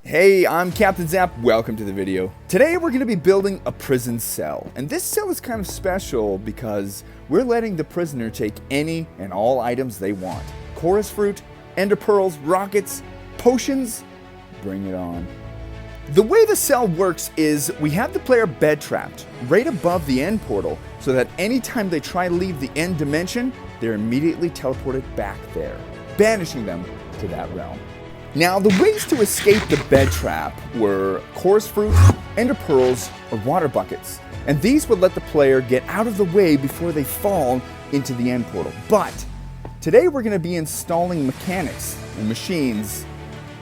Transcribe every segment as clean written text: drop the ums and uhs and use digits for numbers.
Hey, I'm Captain Zap, welcome to the video. Today we're going to be building a prison cell, and this cell is kind of special because we're letting the prisoner take any and all items they want. Chorus fruit, ender pearls, rockets, potions, bring it on. The way the cell works is we have the player bed trapped right above the end portal so that anytime they try to leave the end dimension, they're immediately teleported back there, banishing them to that realm. Now, the ways to escape the bed trap were chorus fruit, ender pearls, or water buckets. And these would let the player get out of the way before they fall into the end portal. But today we're going to be installing mechanics and machines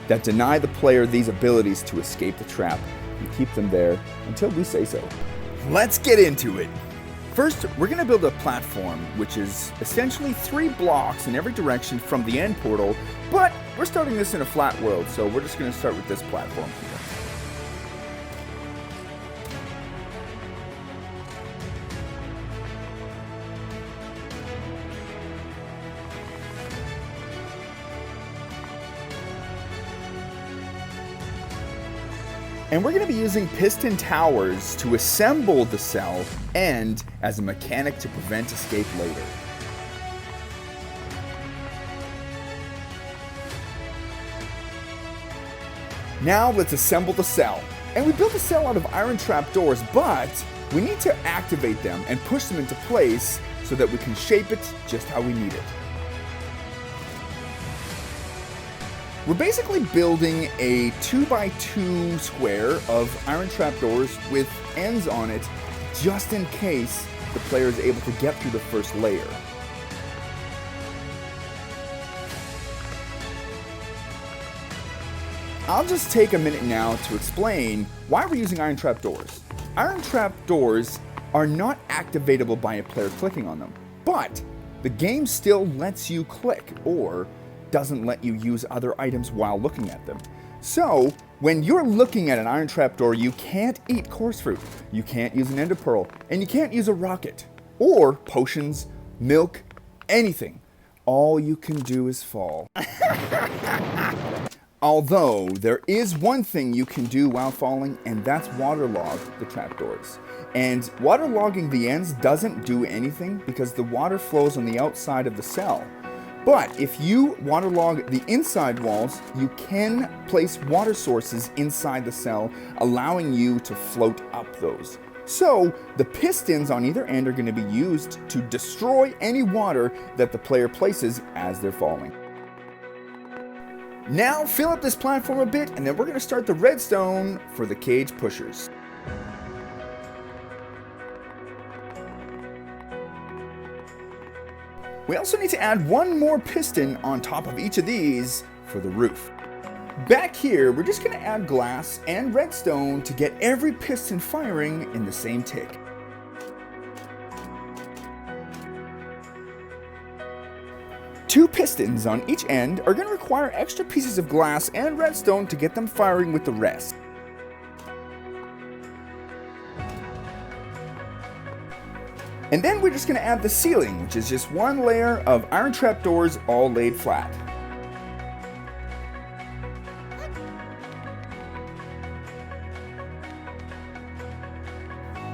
that deny the player these abilities to escape the trap and keep them there until we say so. Let's get into it. First, we're going to build a platform, which is essentially 3 blocks in every direction from the end portal, but we're starting this in a flat world, so we're just going to start with this platform here. And we're going to be using piston towers to assemble the cell and as a mechanic to prevent escape later. Now let's assemble the cell. And we built the cell out of iron trap doors, but we need to activate them and push them into place so that we can shape it just how we need it. We're basically building a 2x2 square of iron trap doors with ends on it just in case the player is able to get through the first layer. I'll just take a minute now to explain why we're using iron trap doors. Iron trap doors are not activatable by a player clicking on them, but the game still lets you click or doesn't let you use other items while looking at them. So, when you're looking at an iron trap door, you can't eat chorus fruit, you can't use an ender pearl, and you can't use a rocket, or potions, milk, anything. All you can do is fall. Although, there is one thing you can do while falling, and that's waterlog the trapdoors. And waterlogging the ends doesn't do anything because the water flows on the outside of the cell. But if you waterlog the inside walls, you can place water sources inside the cell, allowing you to float up those. So, the pistons on either end are going to be used to destroy any water that the player places as they're falling. Now, fill up this platform a bit, and then we're going to start the redstone for the cage pushers. We also need to add one more piston on top of each of these for the roof. Back here, we're just going to add glass and redstone to get every piston firing in the same tick. Two pistons on each end are going to require extra pieces of glass and redstone to get them firing with the rest. And then we're just going to add the ceiling, which is just one layer of iron trap doors all laid flat.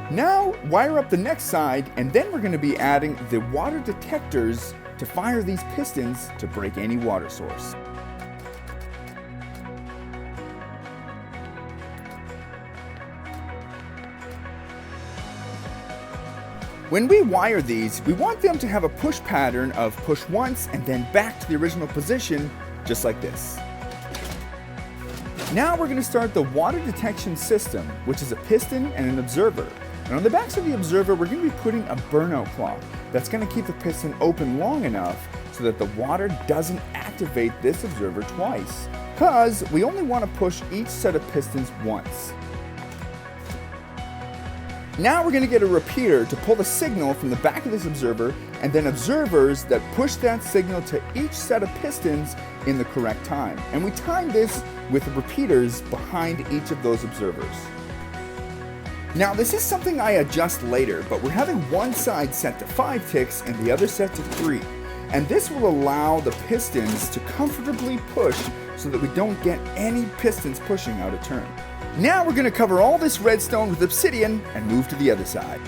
Now wire up the next side, and then we're going to be adding the water detectors to fire these pistons to break any water source. When we wire these, we want them to have a push pattern of push once and then back to the original position, just like this. Now we're going to start the water detection system, which is a piston and an observer. And on the backs of the observer, we're going to be putting a burnout clock that's going to keep the piston open long enough so that the water doesn't activate this observer twice, because we only want to push each set of pistons once. Now we're going to get a repeater to pull the signal from the back of this observer, and then observers that push that signal to each set of pistons in the correct time. And we time this with repeaters behind each of those observers. Now this is something I adjust later, but we're having one side set to 5 ticks and the other set to 3. And this will allow the pistons to comfortably push so that we don't get any pistons pushing out of turn. Now we're going to cover all this redstone with obsidian and move to the other side.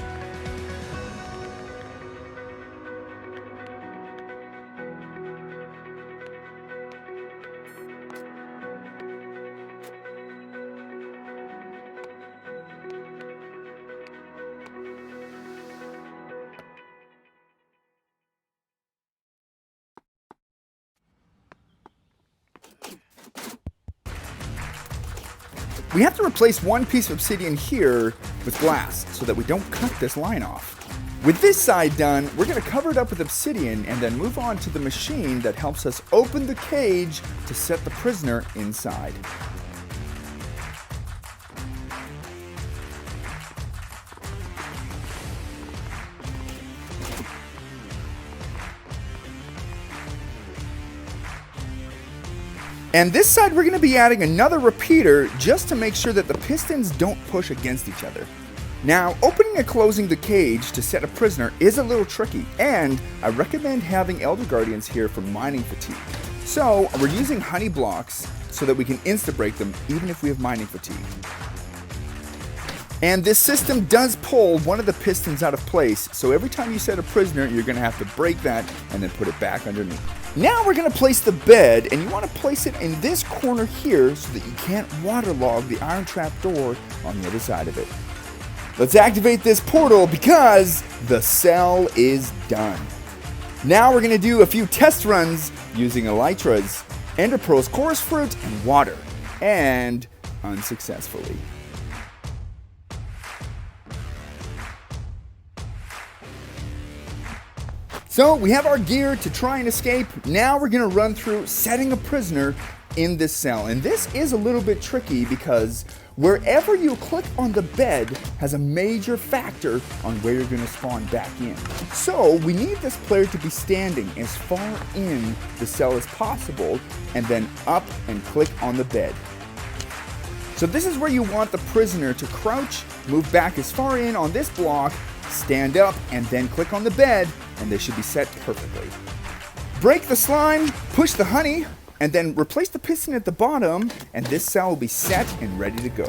We have to replace one piece of obsidian here with glass so that we don't cut this line off. With this side done, we're going to cover it up with obsidian and then move on to the machine that helps us open the cage to set the prisoner inside. And this side we're going to be adding another repeater just to make sure that the pistons don't push against each other. Now, opening and closing the cage to set a prisoner is a little tricky, and I recommend having Elder Guardians here for mining fatigue. So we're using honey blocks so that we can insta-break them even if we have mining fatigue. And this system does pull one of the pistons out of place, so every time you set a prisoner, you're going to have to break that and then put it back underneath. Now we're going to place the bed, and you want to place it in this corner here so that you can't waterlog the iron trap door on the other side of it. Let's activate this portal because the cell is done. Now we're going to do a few test runs using elytras, ender pearls, chorus fruit, and water, and unsuccessfully. So we have our gear to try and escape. Now we're going to run through setting a prisoner in this cell. And this is a little bit tricky because wherever you click on the bed has a major factor on where you're going to spawn back in. So we need this player to be standing as far in the cell as possible and then up and click on the bed. So this is where you want the prisoner to crouch, move back as far in on this block, stand up, and then click on the bed, and they should be set perfectly. Break the slime, push the honey, and then replace the piston at the bottom, and this cell will be set and ready to go.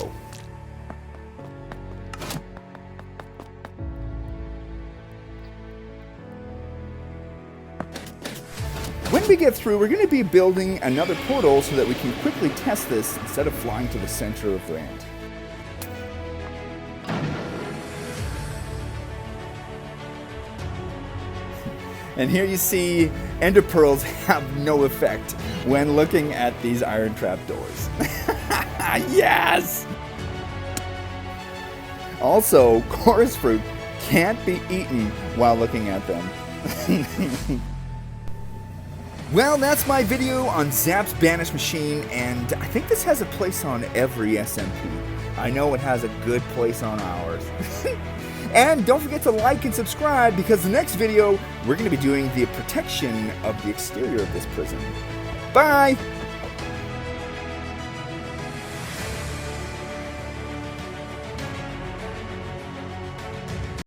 When we get through, we're going to be building another portal so that we can quickly test this instead of flying to the center of land. And here you see ender pearls have no effect when looking at these iron trap doors. Yes! Also, chorus fruit can't be eaten while looking at them. Well, that's my video on Zap's Banish Machine, and I think this has a place on every SMP. I know it has a good place on ours. And don't forget to like and subscribe because the next video we're going to be doing the protection of the exterior of this prison. Bye!